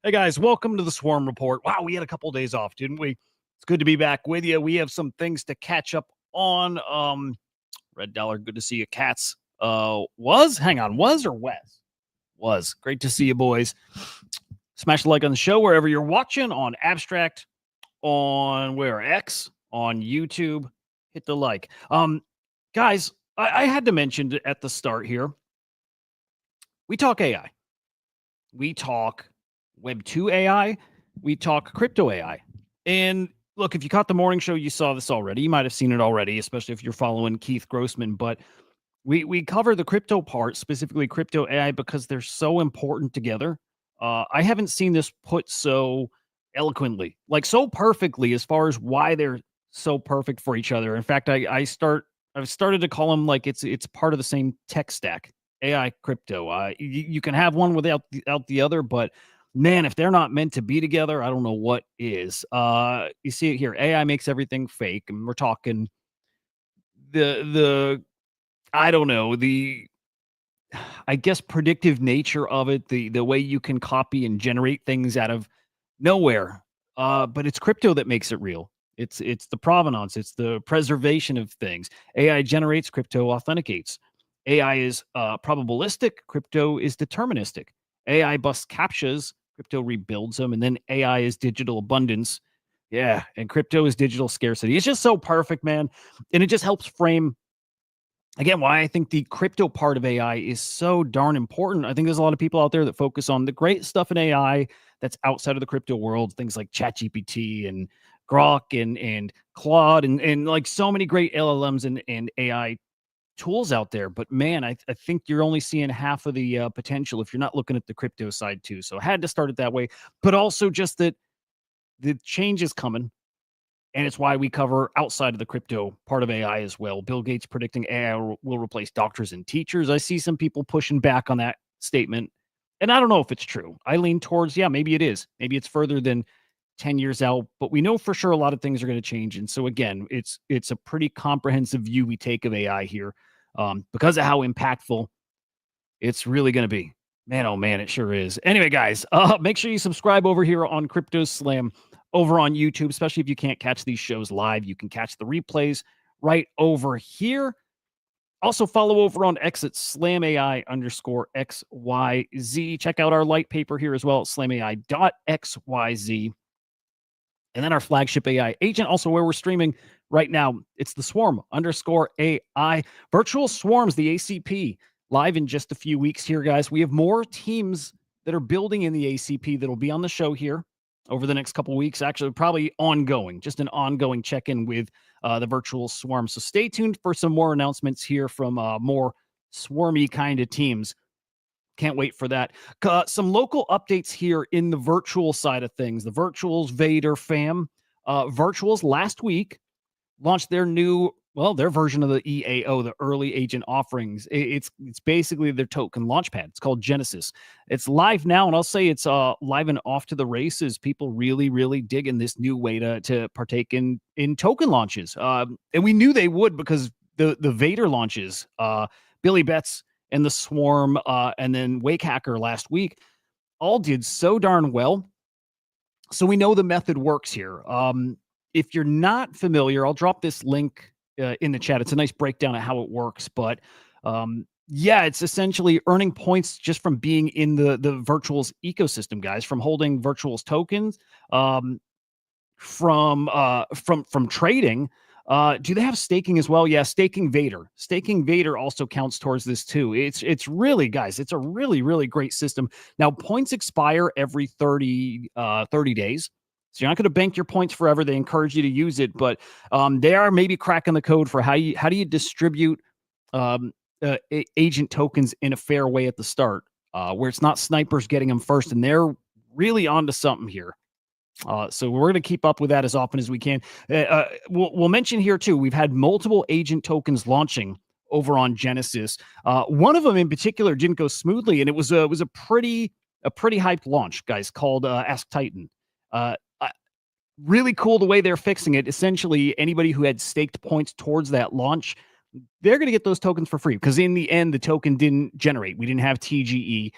Hey guys, welcome to the Swarm Report. Wow, we had a couple of days off, didn't we? It's good to be back with you. We have some things to catch up on. Red Dollar, good to see you. Cats. Was or Wes? Was. Great to see you, boys. Smash the like on the show wherever you're watching, on Abstract, on X, on YouTube. Hit the like. Guys, I had to mention at the start here. We talk AI. We talk Web 2 AI, we talk crypto AI. And look, if you caught the morning show, you saw this already. You might have seen it already, especially if you're following Keith Grossman. But we cover the crypto part, specifically crypto AI, because they're so important together. I haven't seen this put so eloquently, like so perfectly, as far as why they're so perfect for each other. In fact, I've started to call them like it's part of the same tech stack. AI, crypto. You can have one without the other, but man, if they're not meant to be together, I don't know what is. You see it here. AI makes everything fake, and we're talking the I don't know, I guess predictive nature of it, the way you can copy and generate things out of nowhere. But it's crypto that makes it real. It's the provenance, it's the preservation of things. AI generates, crypto authenticates. AI is probabilistic, crypto is deterministic. AI busts captchas, crypto rebuilds them, and then AI is digital abundance. Yeah, and crypto is digital scarcity. It's just so perfect, man. And it just helps frame, again, why I think the crypto part of AI is so darn important. I think there's a lot of people out there that focus on the great stuff in AI that's outside of the crypto world, things like ChatGPT and Grok and Claude and like so many great LLMs and AI tools out there. But man, I think you're only seeing half of the potential if you're not looking at the crypto side too. So I had to start it that way, but also just that the change is coming. And it's why we cover outside of the crypto part of AI as well. Bill Gates predicting AI will replace doctors and teachers. I see some people pushing back on that statement. And I don't know if it's true. I lean towards, yeah, maybe it is. Maybe it's further than 10 years out, but we know for sure a lot of things are going to change. And so again, it's a pretty comprehensive view we take of AI here, because of how impactful it's really going to be. Man, oh man, it sure is. Anyway, guys, make sure you subscribe over here on Crypto Slam over on YouTube, especially if you can't catch these shows live. You can catch the replays right over here. Also follow over on X at SlamAI_XYZ. Check out our light paper here as well at SlamAI.xyz. And then our flagship AI agent, also where we're streaming right now, it's the Swarm_AI. Virtual Swarms, the ACP, live in just a few weeks here, guys. We have more teams that are building in the ACP that'll be on the show here over the next couple of weeks. Actually, probably ongoing, just an ongoing check-in with the Virtual Swarm. So stay tuned for some more announcements here from more swarmy kind of teams. Can't wait for that. Some local updates here in the virtual side of things. The Virtuals Vader fam. Virtuals last week launched their version of the EAO, the early agent offerings. It's basically their token launchpad. It's called Genesis. It's live now, and I'll say it's live and off to the races. People really, really digging this new way to partake in token launches. And we knew they would because the Vader launches, Billy Betts and the Swarm, and then Wake Hacker last week, all did so darn well. So we know the method works here. If you're not familiar, I'll drop this link in the chat. It's a nice breakdown of how it works. But yeah, it's essentially earning points just from being in the Virtuals ecosystem, guys, from holding Virtuals tokens, from trading. Do they have staking as well? Yeah, staking Vader. Staking Vader also counts towards this too. It's really, guys, it's a really, really great system. Now, points expire every 30 days. So you're not going to bank your points forever. They encourage you to use it, but they are maybe cracking the code for how do you distribute agent tokens in a fair way at the start. where it's not snipers getting them first, and they're really onto something here. So we're going to keep up with that as often as we can. We'll mention here too, we've had multiple agent tokens launching over on Genesis. One of them in particular didn't go smoothly, and it was a pretty hyped launch, guys, called Ask Titan. Really cool the way they're fixing it. Essentially, anybody who had staked points towards that launch, they're going to get those tokens for free, because in the end, the token didn't generate. We didn't have TGE.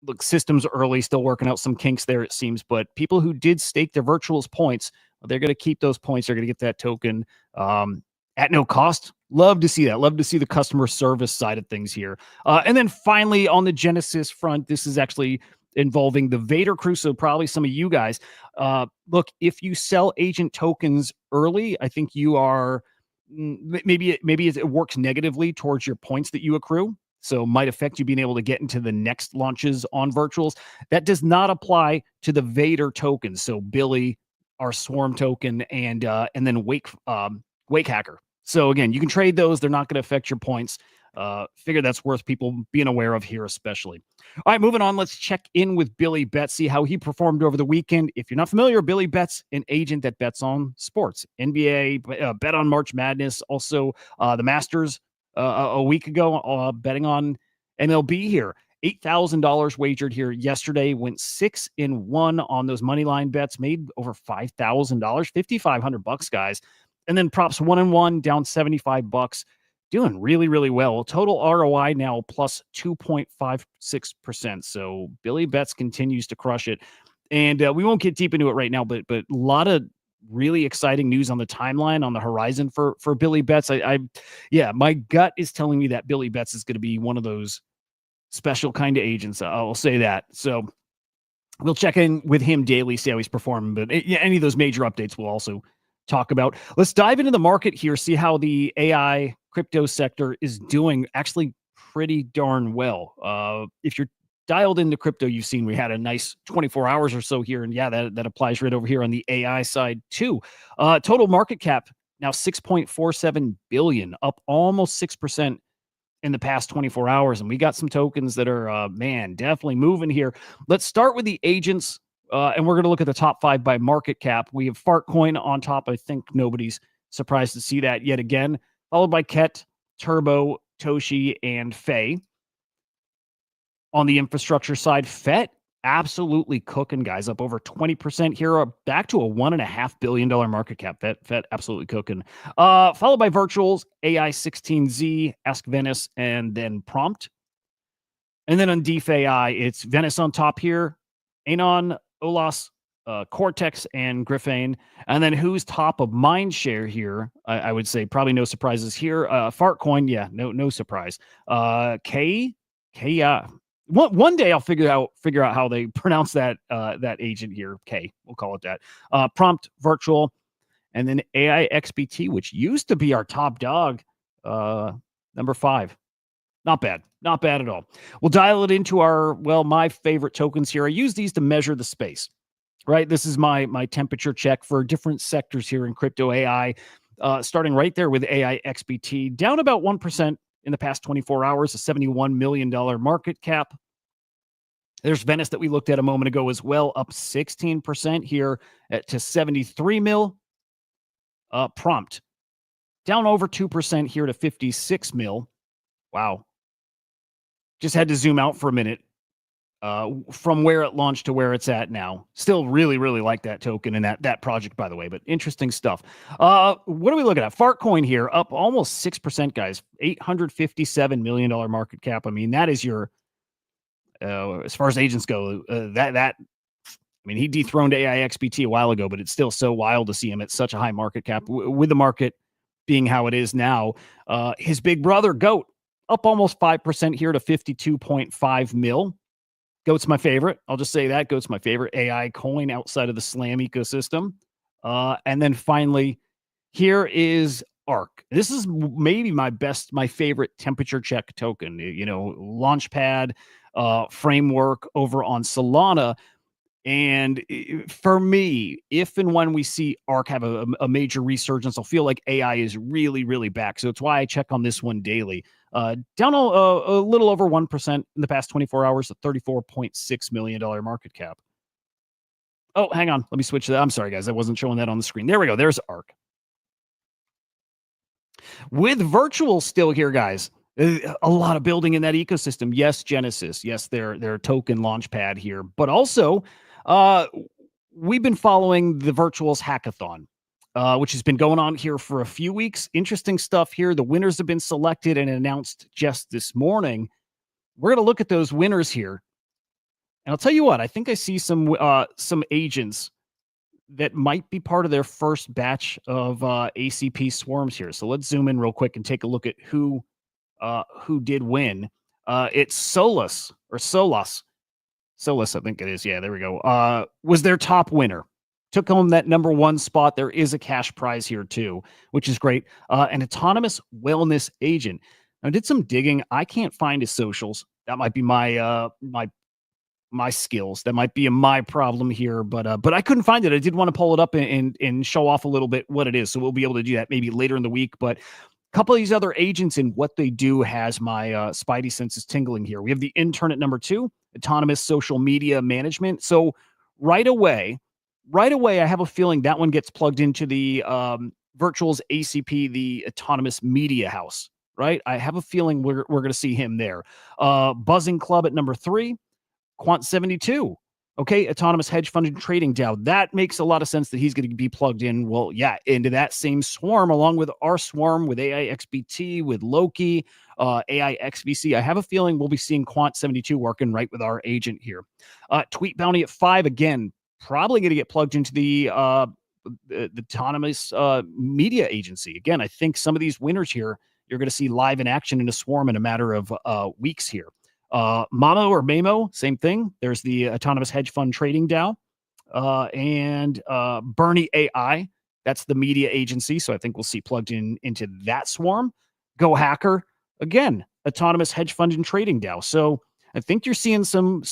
Look, systems early, still working out some kinks there, it seems. But people who did stake their virtuals points, they're going to keep those points. They're going to get that token at no cost. Love to see that. Love to see the customer service side of things here. And then finally, on the Genesis front, this is actually involving the Vader crew. So probably some of you guys, look, if you sell agent tokens early, I think you are maybe it works negatively towards your points that you accrue. So might affect you being able to get into the next launches on virtuals. That does not apply to the Vader tokens. So Billy, our Swarm token, and then Wake Hacker. So again, you can trade those. They're not going to affect your points. Figure that's worth people being aware of here, especially. All right, moving on. Let's check in with Billy Betts, see how he performed over the weekend. If you're not familiar, Billy Betts, an agent that bets on sports, NBA, bet on March Madness, also the Masters a week ago, betting on MLB here. $8,000 wagered here yesterday, went 6-1 on those money line bets, made over $5,000, $5,500, guys. And then props 1-1, down $75, doing really, really well. Total ROI now plus 2.56%. So Billy Betts continues to crush it. And we won't get deep into it right now, but a lot of really exciting news on the timeline, on the horizon for Billy Betts. Yeah, my gut is telling me that Billy Betts is going to be one of those special kind of agents. I'll say that. So we'll check in with him daily, see how he's performing. But any of those major updates we'll also talk about. Let's dive into the market here, see how the AI crypto sector is doing. Actually pretty darn well. If you're dialed into crypto, you've seen we had a nice 24 hours or so here. And yeah, that applies right over here on the AI side too. Total market cap now 6.47 billion, up almost 6% in the past 24 hours. And we got some tokens that are, definitely moving here. Let's start with the agents. And we're going to look at the top 5 by market cap. We have Fartcoin on top. I think nobody's surprised to see that yet again, followed by Ket, Turbo, Toshi, and Faye. On the infrastructure side, FET absolutely cooking, guys, up over 20% here, back to a $1.5 billion market cap. FET absolutely cooking. Followed by Virtuals, AI16Z, Ask Venice, and then Prompt. And then on DeFi, it's Venice on top here, Anon, Olas, Cortex, and Griffane. And then who's top of mind share here? I would say probably no surprises here. Fartcoin, yeah, no surprise. K, one day I'll figure out how they pronounce that agent here. K, we'll call it that. Prompt, Virtual, and then AIXBT, which used to be our top dog, number 5. Not bad at all. We'll dial it into my favorite tokens here. I use these to measure the space, right? This is my temperature check for different sectors here in crypto AI, starting right there with AIXBT, down about 1% in the past 24 hours, a $71 million market cap. There's Venice that we looked at a moment ago as well, up 16% here to 73 mil. Prompt, down over 2% here to 56 mil. Wow. Just had to zoom out for a minute from where it launched to where it's at now. Still really, really like that token and that project, by the way, but interesting stuff. What are we looking at? Fartcoin here, up almost 6%, guys. $857 million market cap. I mean, that is your, as far as agents go, he dethroned AIXBT a while ago, but it's still so wild to see him at such a high market cap with the market being how it is now. His big brother, Goat, up almost 5% here to 52.5 mil. Goat's my favorite. I'll just say that. Goat's my favorite AI coin outside of the Slam ecosystem. And then finally, here is ARC. This is maybe my favorite temperature check token. Launchpad framework over on Solana. And for me, if and when we see Arc have a major resurgence, I'll feel like AI is really, really back. So it's why I check on this one daily. Down a little over 1% in the past 24 hours, a $34.6 million market cap. Oh, hang on. Let me switch that. I'm sorry, guys. I wasn't showing that on the screen. There we go. There's Arc. With virtual still here, guys. A lot of building in that ecosystem. Yes, Genesis. Yes, their token launchpad here, but also uh, we've been following the virtuals hackathon, which has been going on here for a few weeks. Interesting stuff here. The winners have been selected and announced just this morning. We're going to look at those winners here, and I'll tell you what. I think I see some agents that might be part of their first batch of ACP swarms here. So let's zoom in real quick and take a look at who did win. It's Solus, I think it is. Yeah, there we go. Was their top winner. Took home that number one spot. There is a cash prize here too, which is great. An autonomous wellness agent. I did some digging. I can't find his socials. That might be my skills. That might be my problem here, but I couldn't find it. I did want to pull it up and show off a little bit what it is. So we'll be able to do that maybe later in the week. But couple of these other agents and what they do has my spidey senses tingling here. We have the intern at number 2, autonomous social media management. So right away, I have a feeling that one gets plugged into the Virtuals ACP, the autonomous media house, right? I have a feeling we're going to see him there. Buzzing Club at number 3, Quant 72. Okay, autonomous hedge fund and trading DAO. That makes a lot of sense that he's going to be plugged in. Well, yeah, into that same swarm, along with our swarm, with AIXBT, with Loki, AIXVC. I have a feeling we'll be seeing Quant 72 working right with our agent here. Tweet Bounty at 5, again, probably going to get plugged into the autonomous media agency. Again, I think some of these winners here, you're going to see live in action in a swarm in a matter of weeks here. Mamo or Mamo, same thing. There's the autonomous hedge fund trading DAO, and Bernie AI. That's the media agency. So I think we'll see plugged into that swarm. Go Hacker, again, autonomous hedge fund and trading DAO. So I think you're seeing some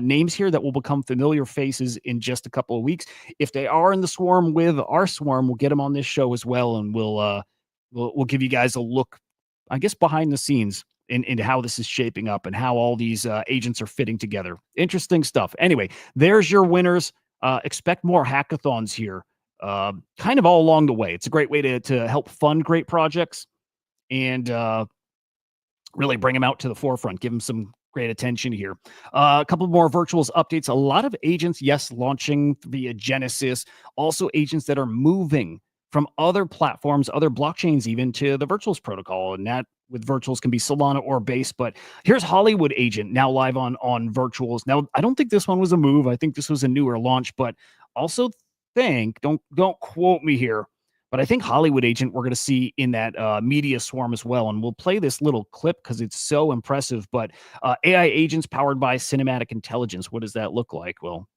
names here that will become familiar faces in just a couple of weeks. If they are in the swarm with our swarm, we'll get them on this show as well, and we'll give you guys a look, I guess, behind the scenes into how this is shaping up and how all these agents are fitting together. Interesting stuff. Anyway, there's your winners. Expect more hackathons here, kind of all along the way. It's a great way to help fund great projects and really bring them out to the forefront, give them some great attention here. A couple more virtuals updates. A lot of agents, yes, launching via Genesis. Also agents that are moving from other platforms, other blockchains, even to the virtuals protocol. And that with virtuals can be Solana or Base. But here's Hollywood Agent now live on virtuals. Now, I don't think this one was a move. I think this was a newer launch, but also think, don't quote me here, but I think Hollywood Agent we're going to see in that media swarm as well. And we'll play this little clip because it's so impressive. But AI agents powered by cinematic intelligence. What does that look like? Well,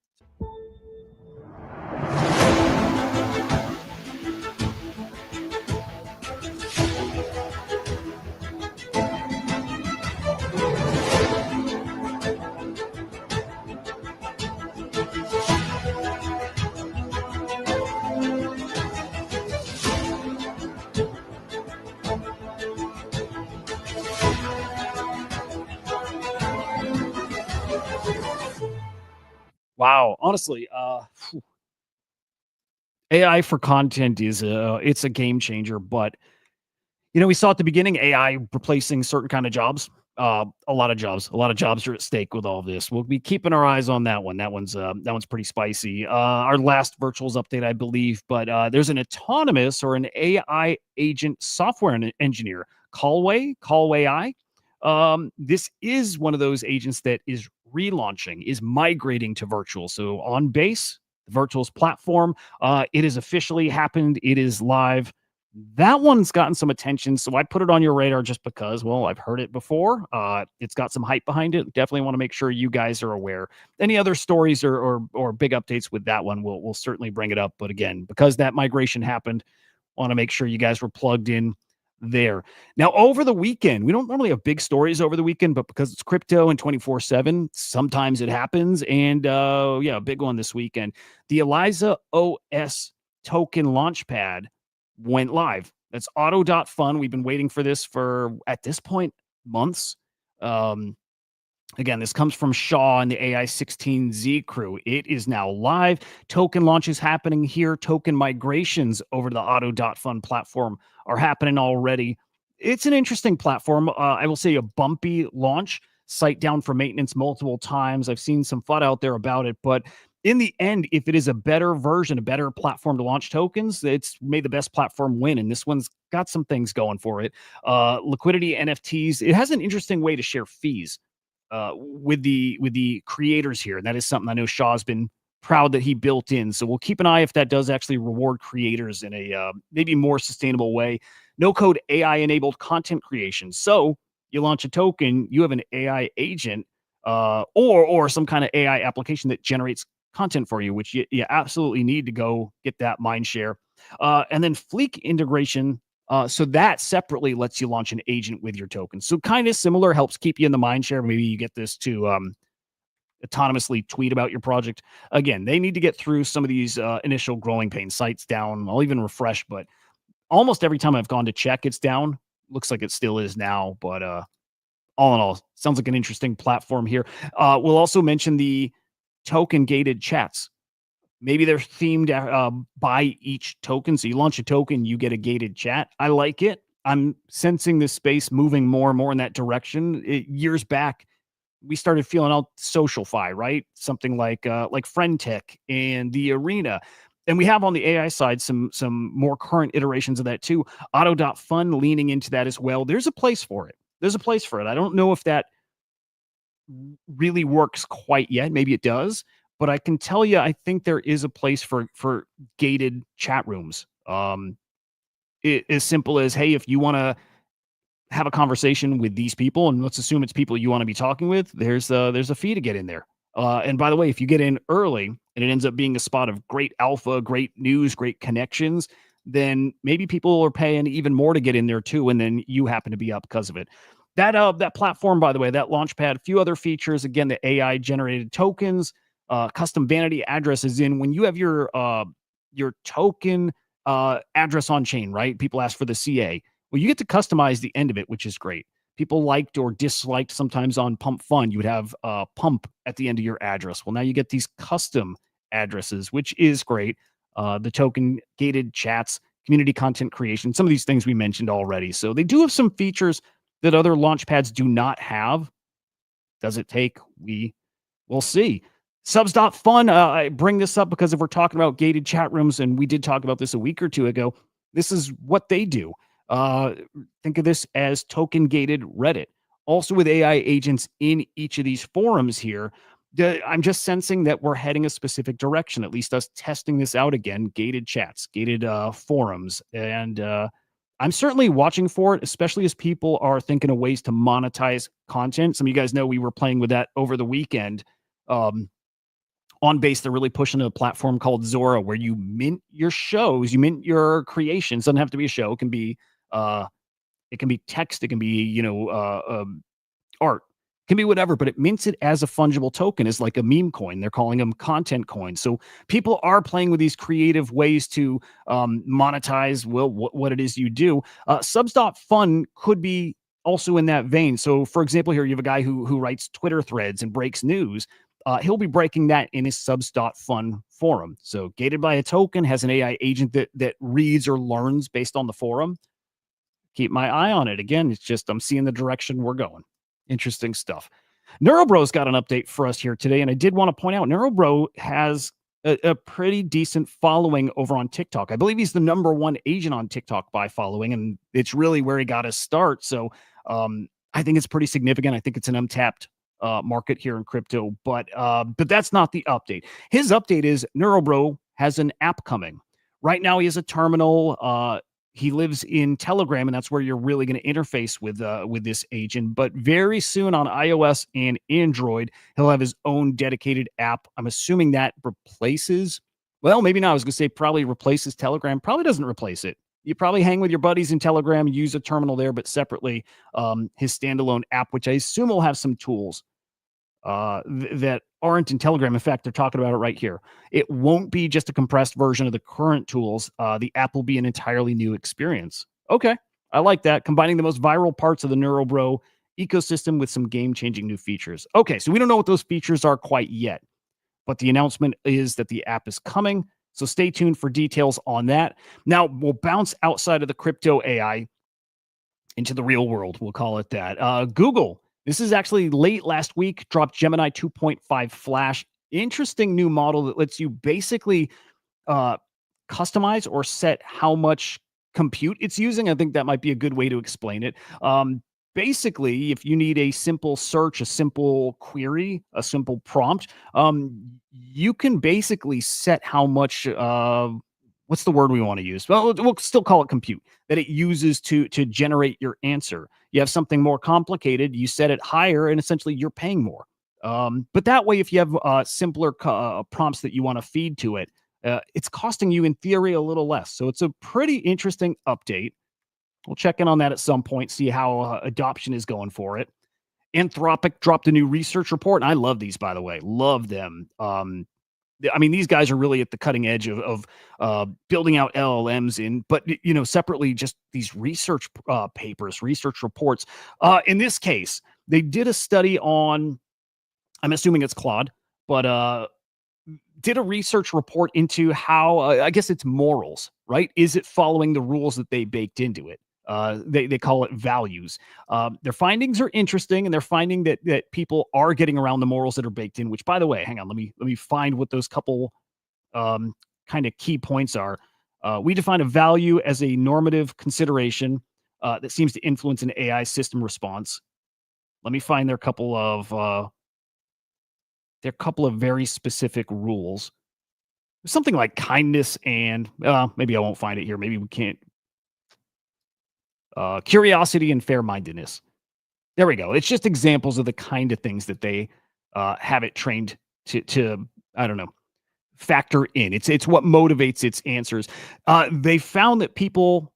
wow. Honestly, AI for content is it's a game changer, but we saw at the beginning AI replacing certain kind of jobs. A lot of jobs are at stake with all this. We'll be keeping our eyes on that one. That one's pretty spicy. Our last virtuals update, I believe, but there's an autonomous or an AI agent software engineer, Callway. This is one of those agents that is relaunching, is migrating to virtual. So on Base, the virtuals platform, it has officially happened. It is live. That one's gotten some attention, so I put it on your radar just because, well, I've heard it before. It's got some hype behind it. Definitely want to make sure you guys are aware. Any other stories or big updates with that one, we'll certainly bring it up. But again, because that migration happened, want to make sure you guys were plugged in. there. Now, over the weekend, we don't normally have big stories over the weekend, but because it's crypto and 24/7, sometimes it happens. And yeah, a big one this weekend. The Eliza OS token launchpad went live. That's auto.fun. We've been waiting for this for, at this point, months. Um, Again, this comes from Shaw and the AI16Z crew. It is now live. Token launches happening here. Token migrations over to the Auto.Fun platform are happening already. It's an interesting platform. I will say a bumpy launch, site down for maintenance multiple times. I've seen some FUD out there about it, but in the end, if it is a better version, a better platform to launch tokens, it's made the best platform win. And this one's got some things going for it. Liquidity, NFTs. It has an interesting way to share fees with the creators here. That is something I know Shaw's been proud that he built in. So we'll keep an eye if that does actually reward creators in a maybe more sustainable way. No code AI enabled content creation. So you launch a token, you have an AI agent or some kind of AI application that generates content for you, which you absolutely need to go get that mind share. And then Fleek integration, so that separately lets you launch an agent with your token. So kind of similar, helps keep you in the mind share. Maybe you get this to autonomously tweet about your project. Again, they need to get through some of these initial growing pain sites down. I'll even refresh, but almost every time I've gone to check, it's down. Looks like it still is now, but all in all, sounds like an interesting platform here. We'll also mention the token gated chats. Maybe they're themed by each token. So you launch a token, you get a gated chat. I like it. I'm sensing this space moving more and more in that direction. Years back, we started feeling out SocialFi, right? Something like Friend Tech and the Arena. And we have on the AI side some more current iterations of that too. Auto.fun leaning into that as well. There's a place for it. There's a place for it. I don't know if that really works quite yet. Maybe it does, but I can tell you, I think there is a place for gated chat rooms. As simple as, hey, if you want to have a conversation with these people, and let's assume it's people you want to be talking with, there's a fee to get in there. And by the way, if you get in early and it ends up being a spot of great alpha, great news, great connections, then maybe people are paying even more to get in there too, and then you happen to be up because of it. That platform, by the way, that launchpad, a few other features. Again, the AI generated tokens, custom vanity addresses in when you have your token address on chain, right? People ask for the CA. Well, you get to customize the end of it, which is great. People liked or disliked sometimes on Pump Fund. You would have pump at the end of your address. Well, now you get these custom addresses, which is great. The token gated chats, community content creation, some of these things we mentioned already. So they do have some features that other launchpads do not have. Does it take? We'll see. Subs.fun, I bring this up because if we're talking about gated chat rooms, and we did talk about this a week or two ago, this is what they do. Think of this as token gated Reddit. Also with AI agents in each of these forums here, I'm just sensing that we're heading a specific direction, at least us testing this out again, gated chats, gated forums. And I'm certainly watching for it, especially as people are thinking of ways to monetize content. Some of you guys know we were playing with that over the weekend. On base, they're really pushing a platform called Zora, where you mint your shows, you mint your creations. Doesn't have to be a show. It can be text. It can be, art. It can be whatever, but it mints it as a fungible token, as like a meme coin. They're calling them content coins. So people are playing with these creative ways to monetize, well, what it is you do. Subs.fun could be also in that vein. So for example, here you have a guy who writes Twitter threads and breaks news. He'll be breaking that in his subs.fun forum. So gated by a token, has an AI agent that reads or learns based on the forum. Keep my eye on it. Again, it's just I'm seeing the direction we're going. Interesting stuff. Neurobro's got an update for us here today, and I did want to point out Neurobro has a pretty decent following over on TikTok. I believe he's the #1 agent on TikTok by following, and it's really where he got his start. So I think it's pretty significant. I think it's an untapped market here in crypto, but that's not the update. His update is Neurobro has an app coming. Right now, he has a terminal. He lives in Telegram, and that's where you're really going to interface with this agent. But very soon on iOS and Android, he'll have his own dedicated app. I'm assuming that replaces, well, maybe not. I was going to say probably replaces Telegram. Probably doesn't replace it. You probably hang with your buddies in Telegram, use a terminal there, but separately, his standalone app, which I assume will have some tools that aren't in Telegram. In fact, they're talking about it right here. It won't be just a compressed version of the current tools. The app will be an entirely new experience. Okay, I like that. Combining the most viral parts of the NeuroBro ecosystem with some game-changing new features. Okay, so we don't know what those features are quite yet, but the announcement is that the app is coming. So stay tuned for details on that. Now we'll bounce outside of the crypto AI into the real world. We'll call it that. Google, this is actually late last week, dropped Gemini 2.5 Flash. Interesting new model that lets you basically uh, customize or set how much compute it's using. I think that might be a good way to explain it. Basically, if you need a simple search, a simple query, a simple prompt, you can basically set how much. What's the word we want to use? Well, we'll still call it compute that it uses to generate your answer. You have something more complicated, you set it higher, and essentially you're paying more. But that way, if you have simpler prompts that you want to feed to it, it's costing you, in theory, a little less. So it's a pretty interesting update. We'll check in on that at some point, see how adoption is going for it. Anthropic dropped a new research report, and I love these, by the way. Love them. I mean, these guys are really at the cutting edge of building out LLMs but separately, just these research papers, research reports. In this case, they did a study on, I'm assuming it's Claude, but did a research report into how, I guess it's morals, right? Is it following the rules that they baked into it? They call it values. Their findings are interesting, and they're finding that people are getting around the morals that are baked in. Which, by the way, hang on, let me find what those couple kind of key points are. We define a value as a normative consideration that seems to influence an AI system response. Let me find their couple of very specific rules. Something like kindness and maybe I won't find it here. Maybe we can't. Curiosity and fair-mindedness. There we go. It's just examples of the kind of things that they have it trained to I don't know, factor in. It's what motivates its answers. They found that people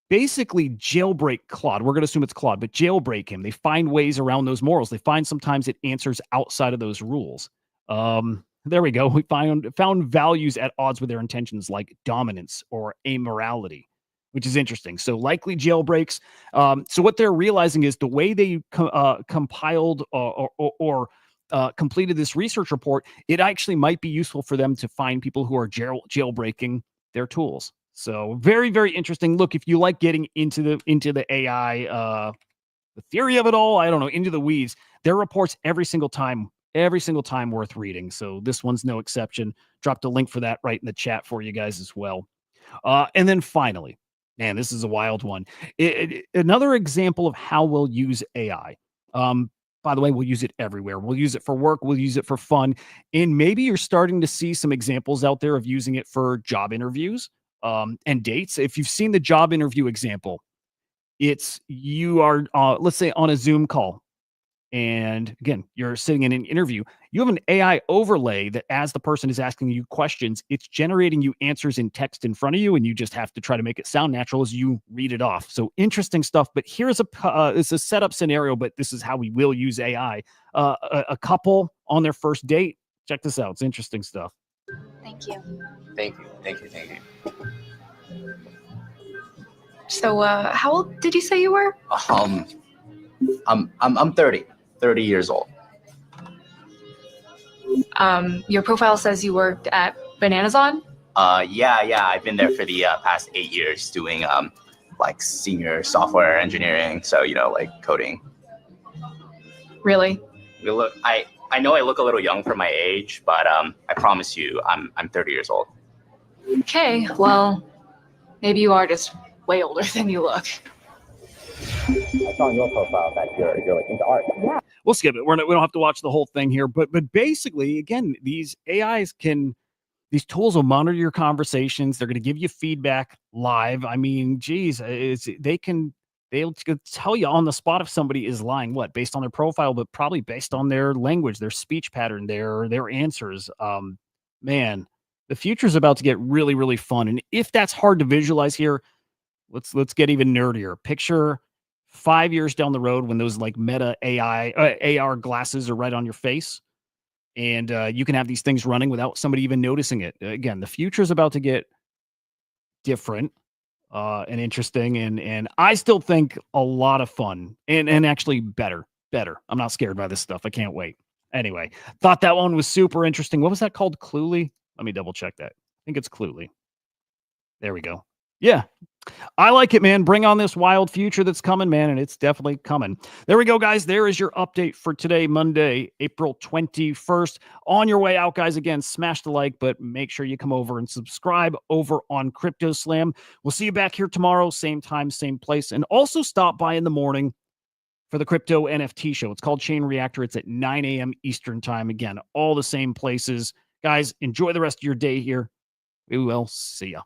basically jailbreak Claude. We're going to assume it's Claude, but jailbreak him. They find ways around those morals. They find sometimes it answers outside of those rules. There we go. We found values at odds with their intentions, like dominance or amorality, which is interesting. So likely jailbreaks. So what they're realizing is the way they compiled or completed this research report, it actually might be useful for them to find people who are jailbreaking their tools. So very, very interesting. Look, if you like getting into the AI, the theory of it all, I don't know, into the weeds, their reports every single time worth reading. So this one's no exception. Dropped a link for that right in the chat for you guys as well. And then finally, man, this is a wild one. Another example of how we'll use AI. By the way, we'll use it everywhere. We'll use it for work. We'll use it for fun. And maybe you're starting to see some examples out there of using it for job interviews and dates. If you've seen the job interview example, it's you are, let's say, on a Zoom call. And again, you're sitting in an interview. You have an AI overlay that as the person is asking you questions, it's generating you answers in text in front of you, and you just have to try to make it sound natural as you read it off. So interesting stuff. But here's it's a setup scenario, but this is how we will use AI. A couple on their first date. Check this out. It's interesting stuff. Thank you. Thank you. Thank you. Thank you. So, how old did you say you were? I'm 30 years old. Your profile says you worked at Bananazon? Yeah. I've been there for the past 8 years doing like senior software engineering. So, like coding. Really? I know I look a little young for my age, but I promise you I'm 30 years old. Okay, well, maybe you are just way older than you look. I saw on your profile that you're like into art. Yeah. We'll skip it. We don't have to watch the whole thing here, but basically, again, these these tools will monitor your conversations. They're going to give you feedback live. I mean, geez, they'll tell you on the spot if somebody is lying, based on their profile, but probably based on their language, their speech pattern, their answers. Man, the future is about to get really, really fun. And if that's hard to visualize here, Let's get even nerdier. Picture 5 years down the road when those like Meta AR glasses are right on your face, and you can have these things running without somebody even noticing it. Again, the future is about to get different and interesting, and I still think a lot of fun and actually better. I'm not scared by this stuff. I can't wait. Anyway, thought that one was super interesting. What was that called? Cluely? Let me double check that. I think it's Cluely. There we go. Yeah, I like it, man. Bring on this wild future that's coming, man, and it's definitely coming. There we go, guys. There is your update for today, Monday, April 21st. On your way out, guys, again, smash the like, but make sure you come over and subscribe over on Crypto Slam. We'll see you back here tomorrow, same time, same place, and also stop by in the morning for the Crypto NFT show. It's called Chain Reactor. It's at 9 a.m. Eastern time. Again, all the same places. Guys, enjoy the rest of your day here. We will see ya.